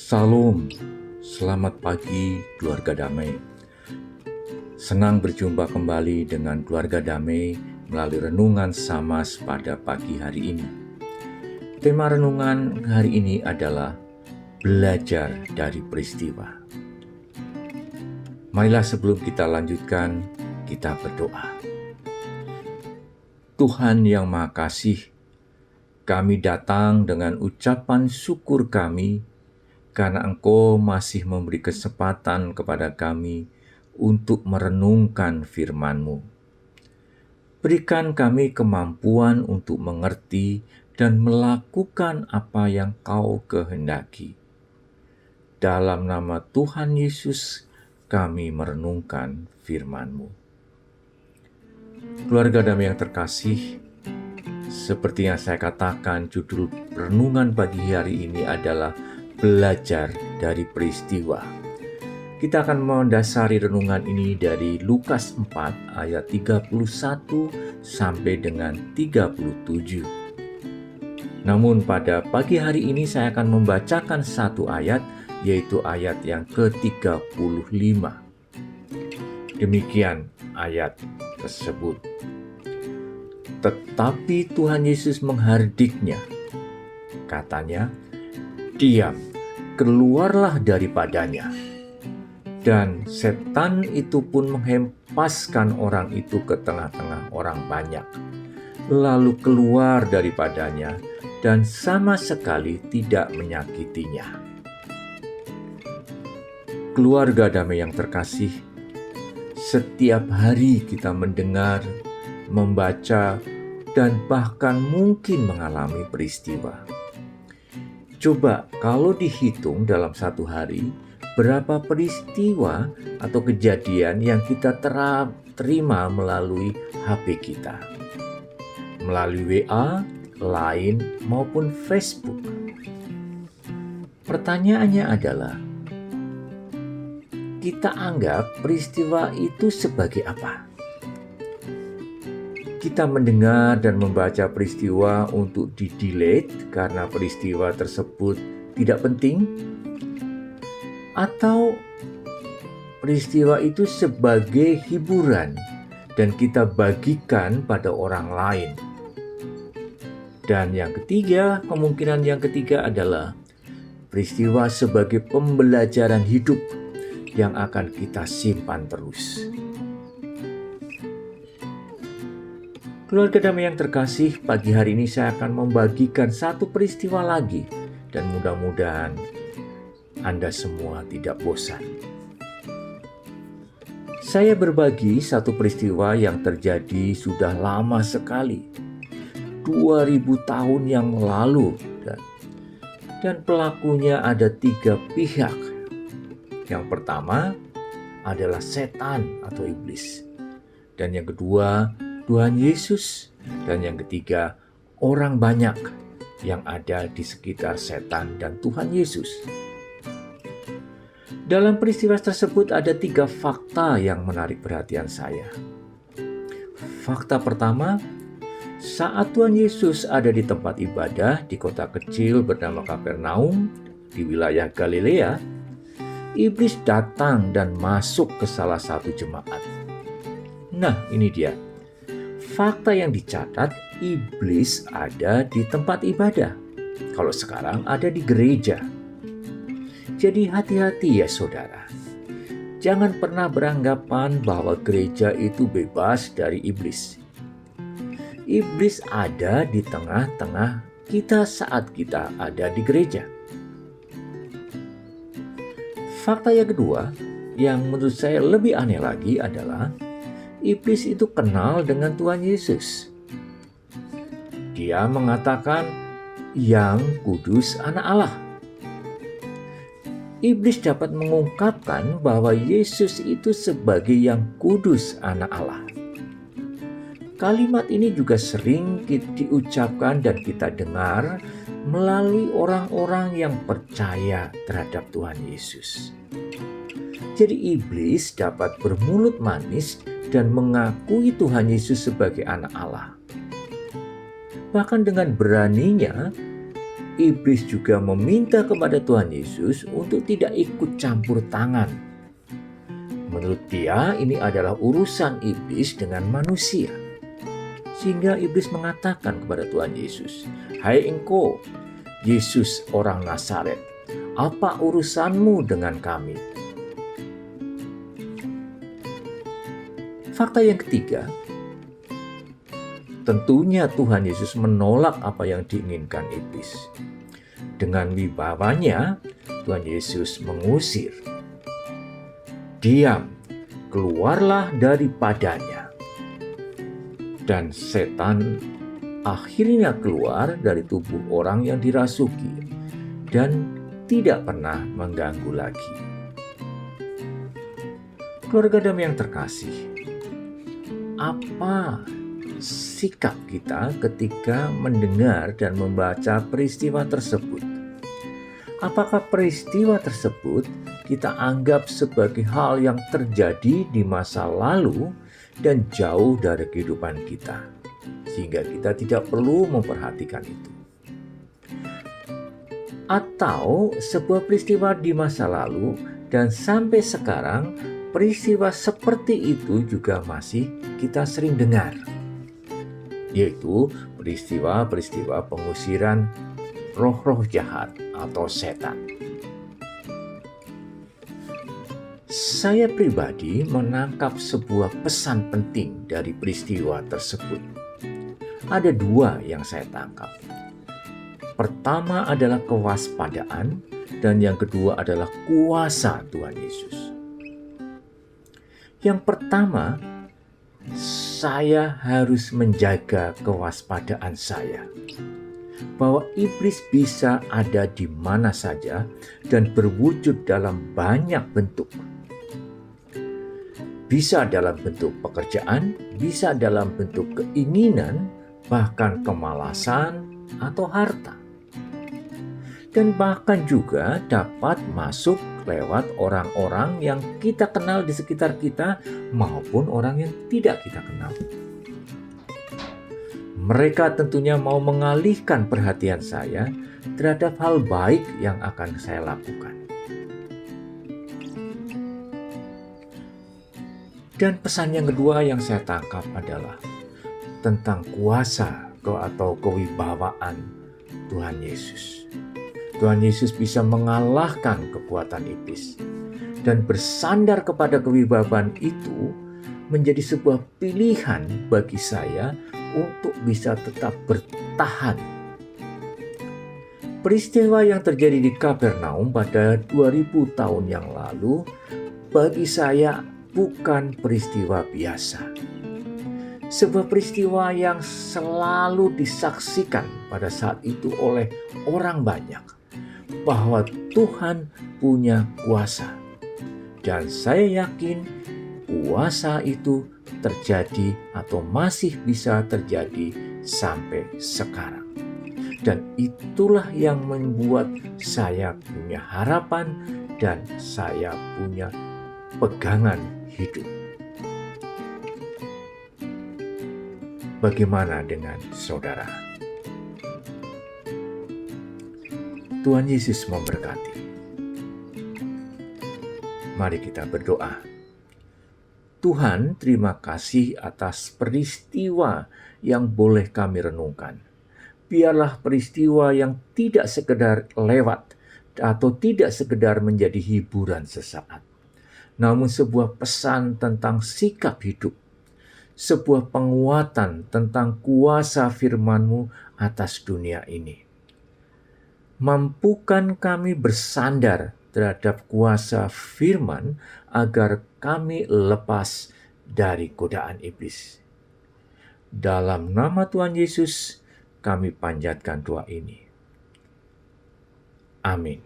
Salam, selamat pagi keluarga damai. Senang berjumpa kembali dengan keluarga damai melalui renungan Samas pada pagi hari ini. Tema renungan hari ini adalah belajar dari peristiwa. Marilah sebelum kita lanjutkan, kita berdoa. Tuhan yang Maha Kasih, kami datang dengan ucapan syukur kami karena Engkau masih memberi kesempatan kepada kami untuk merenungkan firman-Mu. Berikan kami kemampuan untuk mengerti dan melakukan apa yang Kau kehendaki. Dalam nama Tuhan Yesus, kami merenungkan firman-Mu. Keluarga damai yang terkasih, seperti yang saya katakan, judul renungan pagi hari ini adalah belajar dari peristiwa. Kita akan mendasari renungan ini dari Lukas 4 ayat 31 sampai dengan 37. Namun pada pagi hari ini saya akan membacakan satu ayat, yaitu ayat yang ke-35. Demikian ayat tersebut. Tetapi Tuhan Yesus menghardiknya. Katanya, "Diam, keluarlah daripadanya." Dan setan itu pun menghempaskan orang itu ke tengah-tengah orang banyak, lalu keluar daripadanya dan sama sekali tidak menyakitinya. Keluarga damai yang terkasih, setiap hari kita mendengar, membaca, dan bahkan mungkin mengalami peristiwa. Coba kalau dihitung dalam satu hari, berapa peristiwa atau kejadian yang kita terima melalui HP kita, melalui WA, Line, maupun Facebook. Pertanyaannya adalah, kita anggap peristiwa itu sebagai apa? Kita mendengar dan membaca peristiwa untuk di-delete karena peristiwa tersebut tidak penting, atau peristiwa itu sebagai hiburan dan kita bagikan pada orang lain. Dan yang ketiga, kemungkinan yang ketiga adalah peristiwa sebagai pembelajaran hidup yang akan kita simpan terus. Keluarga damai yang terkasih, pagi hari ini saya akan membagikan satu peristiwa lagi dan mudah-mudahan Anda semua tidak bosan. Saya berbagi satu peristiwa yang terjadi sudah lama sekali, 2000 tahun yang lalu, dan pelakunya ada 3 pihak. Yang pertama adalah setan atau iblis, dan yang kedua Tuhan Yesus, dan yang ketiga orang banyak yang ada di sekitar setan dan Tuhan Yesus. Dalam peristiwa tersebut ada 3 fakta yang menarik perhatian saya. Fakta pertama, saat Tuhan Yesus ada di tempat ibadah di kota kecil bernama Kapernaum di wilayah Galilea, iblis datang dan masuk ke salah satu jemaat. Nah, ini dia. Fakta yang dicatat, iblis ada di tempat ibadah. Kalau sekarang ada di gereja. Jadi hati-hati ya saudara. Jangan pernah beranggapan bahwa gereja itu bebas dari iblis. Iblis ada di tengah-tengah kita saat kita ada di gereja. Fakta yang kedua, yang menurut saya lebih aneh lagi adalah iblis itu kenal dengan Tuhan Yesus. Dia mengatakan, "Yang kudus anak Allah." Iblis dapat mengungkapkan bahwa Yesus itu sebagai yang kudus anak Allah. Kalimat ini juga sering diucapkan dan kita dengar melalui orang-orang yang percaya terhadap Tuhan Yesus. Jadi iblis dapat bermulut manis dan mengakui Tuhan Yesus sebagai anak Allah. Bahkan dengan beraninya, iblis juga meminta kepada Tuhan Yesus untuk tidak ikut campur tangan. Menurut dia, ini adalah urusan iblis dengan manusia. Sehingga iblis mengatakan kepada Tuhan Yesus, "Hai engkau, Yesus orang Nazaret, apa urusanmu dengan kami?" Fakta yang ketiga, tentunya Tuhan Yesus menolak apa yang diinginkan iblis. Dengan wibawanya, Tuhan Yesus mengusir. "Diam, keluarlah daripadanya." Dan setan akhirnya keluar dari tubuh orang yang dirasuki dan tidak pernah mengganggu lagi. Keluarga damai yang terkasih, apa sikap kita ketika mendengar dan membaca peristiwa tersebut? Apakah peristiwa tersebut kita anggap sebagai hal yang terjadi di masa lalu dan jauh dari kehidupan kita, sehingga kita tidak perlu memperhatikan itu? Atau sebuah peristiwa di masa lalu dan sampai sekarang peristiwa seperti itu juga masih kita sering dengar, yaitu peristiwa-peristiwa pengusiran roh-roh jahat atau setan. Saya pribadi menangkap sebuah pesan penting dari peristiwa tersebut. Ada dua yang saya tangkap. Pertama adalah kewaspadaan, dan yang kedua adalah kuasa Tuhan Yesus. Yang pertama, saya harus menjaga kewaspadaan saya, bahwa iblis bisa ada di mana saja dan berwujud dalam banyak bentuk. Bisa dalam bentuk pekerjaan, bisa dalam bentuk keinginan, bahkan kemalasan atau harta. Dan bahkan juga dapat masuk lewat orang-orang yang kita kenal di sekitar kita maupun orang yang tidak kita kenal. Mereka tentunya mau mengalihkan perhatian saya terhadap hal baik yang akan saya lakukan. Dan pesan yang kedua yang saya tangkap adalah tentang kuasa atau kewibawaan Tuhan Yesus. Tuhan Yesus bisa mengalahkan kekuatan iblis, dan bersandar kepada kewibawaan itu menjadi sebuah pilihan bagi saya untuk bisa tetap bertahan. Peristiwa yang terjadi di Kapernaum pada 2000 tahun yang lalu bagi saya bukan peristiwa biasa. Sebuah peristiwa yang selalu disaksikan pada saat itu oleh orang banyak, bahwa Tuhan punya kuasa. Dan saya yakin kuasa itu terjadi atau masih bisa terjadi sampai sekarang. Dan itulah yang membuat saya punya harapan dan saya punya pegangan hidup. Bagaimana dengan saudara? Tuhan Yesus memberkati. Mari kita berdoa. Tuhan, terima kasih atas peristiwa yang boleh kami renungkan. Biarlah peristiwa yang tidak sekedar lewat atau tidak sekedar menjadi hiburan sesaat, namun sebuah pesan tentang sikap hidup, sebuah penguatan tentang kuasa firman-Mu atas dunia ini. Mampukan kami bersandar terhadap kuasa firman agar kami lepas dari godaan iblis. Dalam nama Tuhan Yesus, kami panjatkan doa ini. Amin.